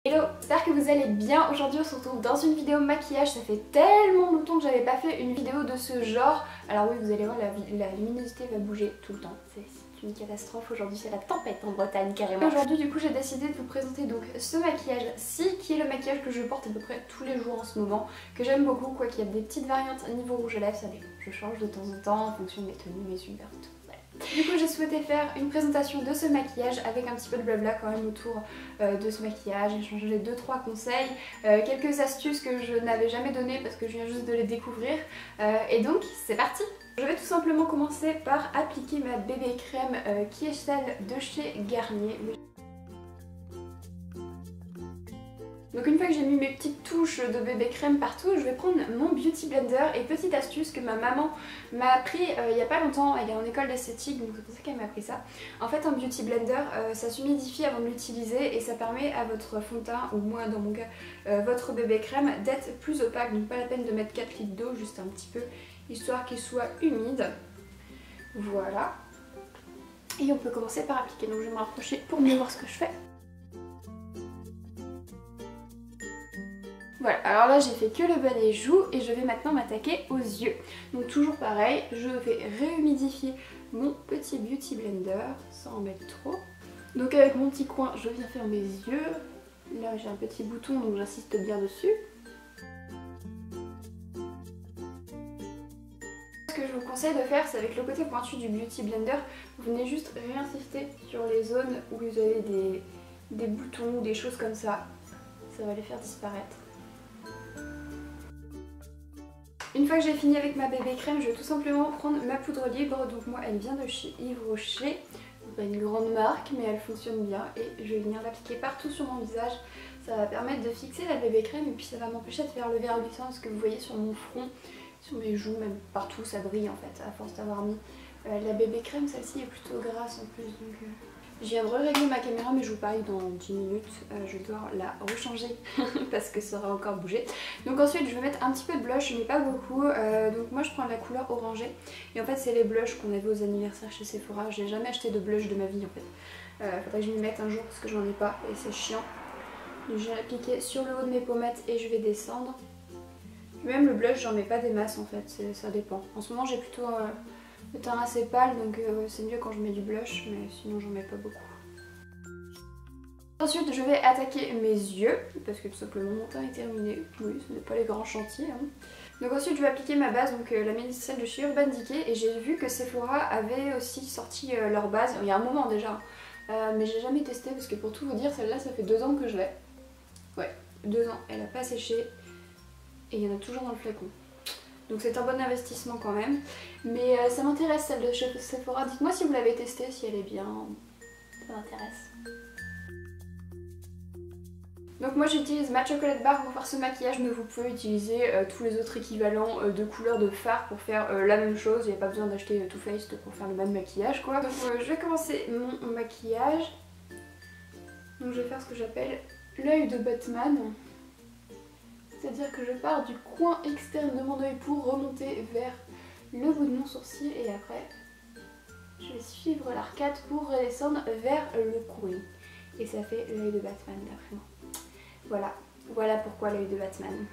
Hello, j'espère que vous allez bien. Aujourd'hui on se retrouve dans une vidéo maquillage. Ça fait tellement longtemps que j'avais pas fait une vidéo de ce genre. Alors oui, vous allez voir, la luminosité va bouger tout le temps. C'est une catastrophe. Aujourd'hui c'est la tempête en Bretagne carrément. Aujourd'hui du coup j'ai décidé de vous présenter donc ce maquillage-ci, qui est le maquillage que je porte à peu près tous les jours en ce moment, que j'aime beaucoup, quoi qu'il y a des petites variantes niveau rouge à lèvres, ça dépend. Je change de temps en temps en fonction de mes tenues, mes humeurs, tout. Du coup j'ai souhaité faire une présentation de ce maquillage avec un petit peu de blabla quand même autour de ce maquillage, échanger 2-3 conseils, quelques astuces que je n'avais jamais données parce que je viens juste de les découvrir, et donc c'est parti. Je vais tout simplement commencer par appliquer ma bébé crème qui est celle de chez Garnier. Donc une fois que j'ai mis mes petites touches de bébé crème partout, je vais prendre mon Beauty Blender. Et petite astuce que ma maman m'a appris il y a pas longtemps, elle est en école d'esthétique donc c'est pour ça qu'elle m'a appris ça. En fait un Beauty Blender ça s'humidifie avant de l'utiliser et ça permet à votre fond de teint, ou moi dans mon cas votre bébé crème, d'être plus opaque. Donc pas la peine de mettre 4 litres d'eau, juste un petit peu, histoire qu'il soit humide. Voilà. Et on peut commencer par appliquer, donc je vais me rapprocher pour mieux voir ce que je fais. Voilà, alors là j'ai fait que le bas des joues et je vais maintenant m'attaquer aux yeux. Donc toujours pareil, je vais réhumidifier mon petit Beauty Blender sans en mettre trop. Donc avec mon petit coin, je viens faire mes yeux. Là j'ai un petit bouton donc j'insiste bien dessus. Ce que je vous conseille de faire, c'est avec le côté pointu du Beauty Blender, vous venez juste réinsister sur les zones où vous avez des boutons ou des choses comme ça. Ça va les faire disparaître. Une fois que j'ai fini avec ma bébé crème, je vais tout simplement prendre ma poudre libre. Donc moi elle vient de chez Yves Rocher, pas une grande marque mais elle fonctionne bien, et je vais venir l'appliquer partout sur mon visage. Ça va permettre de fixer la bébé crème et puis ça va m'empêcher de faire le verdissement, ce que vous voyez sur mon front, sur mes joues, même partout ça brille en fait à force d'avoir mis la bébé crème. Celle-ci est plutôt grasse en plus, donc je viens de régler ma caméra mais je vous parie dans 10 minutes, je dois la rechanger parce que ça aura encore bougé. Donc ensuite je vais mettre un petit peu de blush, mais pas beaucoup, donc moi je prends la couleur orangée. Et en fait c'est les blushs qu'on avait aux anniversaires chez Sephora. J'ai jamais acheté de blush de ma vie en fait. Faudrait que je m'y mette un jour parce que j'en ai pas et c'est chiant. Donc je vais l'appliquer sur le haut de mes pommettes et je vais descendre. Même le blush j'en mets pas des masses en fait, ça dépend. En ce moment j'ai plutôt le teint assez pâle donc c'est mieux quand je mets du blush, mais sinon j'en mets pas beaucoup. Ensuite je vais attaquer mes yeux parce que tout simplement mon teint est terminé. Oui, ce n'est pas les grands chantiers hein. Donc ensuite je vais appliquer ma base, donc la Médicelle de chez Urban Decay, et j'ai vu que Sephora avait aussi sorti leur base il y a un moment déjà, mais j'ai jamais testé parce que pour tout vous dire celle-là ça fait 2 ans que je l'ai. Ouais, 2 ans, elle a pas séché et il y en a toujours dans le flacon. Donc c'est un bon investissement quand même. Mais ça m'intéresse celle de chez Sephora. Dites-moi si vous l'avez testée, si elle est bien. Ça m'intéresse. Donc moi j'utilise ma Chocolate Bar pour faire ce maquillage, mais vous pouvez utiliser tous les autres équivalents de couleurs de fard pour faire la même chose. Il n'y a pas besoin d'acheter Too Faced pour faire le même maquillage quoi. Donc je vais commencer mon maquillage. Donc je vais faire ce que j'appelle l'œil de Batman. C'est-à-dire que je pars du coin externe de mon œil pour remonter vers le bout de mon sourcil, et après je vais suivre l'arcade pour redescendre vers le coin. Et ça fait l'œil de Batman d'après moi. Voilà, voilà pourquoi l'œil de Batman.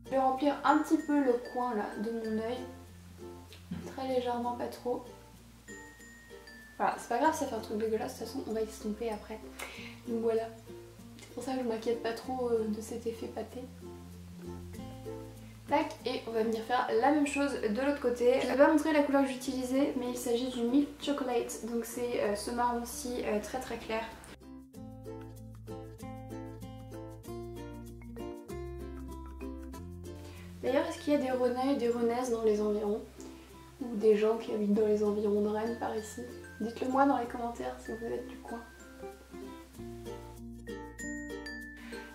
Je vais remplir un petit peu le coin là de mon œil, très légèrement, pas trop. Voilà, c'est pas grave, ça fait un truc dégueulasse, de toute façon on va estomper après. Donc voilà, c'est pour ça que je m'inquiète pas trop de cet effet pâté. Tac, et on va venir faire la même chose de l'autre côté. Je vais pas montrer la couleur que j'utilisais, mais il s'agit du Milk Chocolate, donc c'est ce marron-ci très très clair. D'ailleurs, est-ce qu'il y a des Rennais et des Rennaises dans les environs? Ou des gens qui habitent dans les environs de Rennes par ici? Dites-le moi dans les commentaires si vous êtes du coin.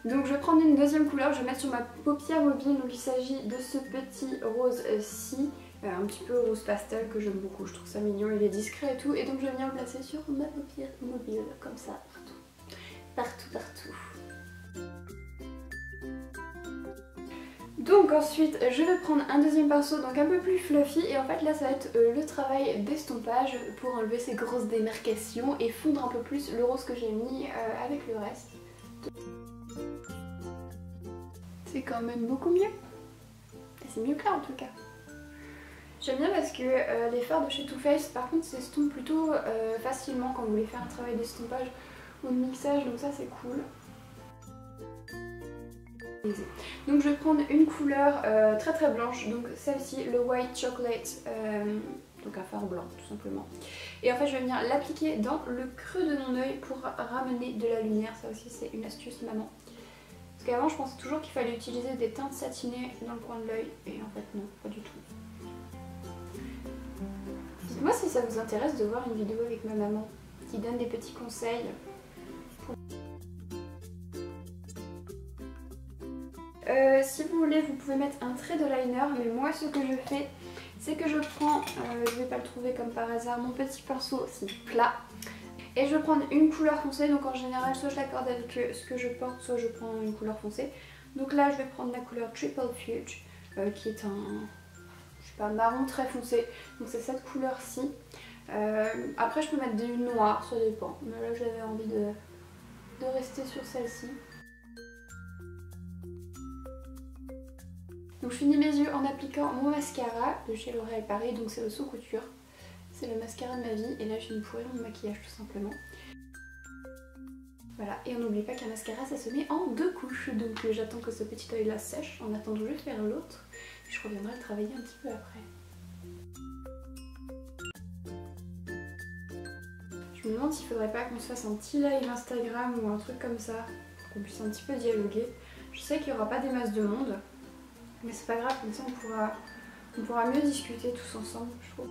Donc je vais prendre une deuxième couleur, je vais mettre sur ma paupière mobile. Donc il s'agit de ce petit rose-ci, un petit peu rose pastel que j'aime beaucoup, je trouve ça mignon, il est discret et tout. Et donc je vais venir le placer sur ma paupière mobile, comme ça, partout. Partout. Donc donc ensuite je vais prendre un deuxième pinceau donc un peu plus fluffy et en fait là ça va être le travail d'estompage pour enlever ces grosses démarcations et fondre un peu plus le rose que j'ai mis avec le reste. C'est quand même beaucoup mieux. C'est mieux que là en tout cas. J'aime bien parce que les fards de chez Too Faced par contre s'estompent plutôt facilement quand vous voulez faire un travail d'estompage ou de mixage, donc ça c'est cool. Donc je vais prendre une couleur très très blanche, donc celle-ci, le White Chocolate, donc un fard blanc tout simplement. Et en fait je vais venir l'appliquer dans le creux de mon œil pour ramener de la lumière, ça aussi c'est une astuce maman. Parce qu'avant je pensais toujours qu'il fallait utiliser des teintes satinées dans le coin de l'œil, et en fait non, pas du tout. Dites-moi si ça vous intéresse de voir une vidéo avec ma maman qui donne des petits conseils. Si vous voulez, vous pouvez mettre un trait de liner, mais moi ce que je fais, c'est que je prends, je vais pas le trouver comme par hasard, mon petit pinceau aussi plat, et je vais prendre une couleur foncée, donc en général soit je l'accorde avec ce que je porte, soit je prends une couleur foncée. Donc là je vais prendre la couleur Triple Fuge, qui est un, je sais pas, marron très foncé, donc c'est cette couleur-ci. Après je peux mettre du noir, ça dépend, mais là j'avais envie de rester sur celle-ci. Donc je finis mes yeux en appliquant mon mascara de chez L'Oréal Paris, donc c'est le sous couture. C'est le mascara de ma vie et là je viens de pourrir mon maquillage tout simplement. Voilà, et on n'oublie pas qu'un mascara ça se met en 2 couches, donc j'attends que ce petit œil là sèche en attendant de faire l'autre. Je reviendrai le travailler un petit peu après. Je me demande s'il faudrait pas qu'on se fasse un petit live Instagram ou un truc comme ça, pour qu'on puisse un petit peu dialoguer. Je sais qu'il n'y aura pas des masses de monde. Mais c'est pas grave, comme ça on pourra mieux discuter tous ensemble, je trouve.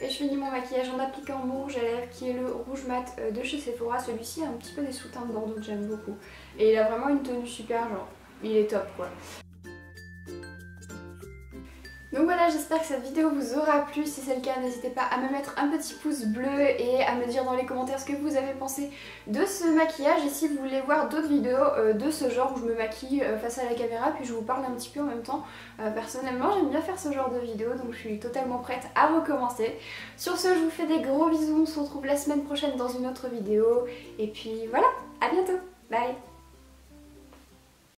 Et je finis mon maquillage en appliquant mon rouge à lèvres qui est le rouge mat de chez Sephora. Celui-ci a un petit peu des sous-teintes bordeaux que j'aime beaucoup. Et il a vraiment une tenue super, genre, il est top quoi. Donc voilà, j'espère que cette vidéo vous aura plu. Si c'est le cas, n'hésitez pas à me mettre un petit pouce bleu et à me dire dans les commentaires ce que vous avez pensé de ce maquillage. Et si vous voulez voir d'autres vidéos de ce genre où je me maquille face à la caméra puis je vous parle un petit peu en même temps. Personnellement, j'aime bien faire ce genre de vidéo, donc je suis totalement prête à recommencer. Sur ce, je vous fais des gros bisous. On se retrouve la semaine prochaine dans une autre vidéo. Et puis voilà, à bientôt. Bye.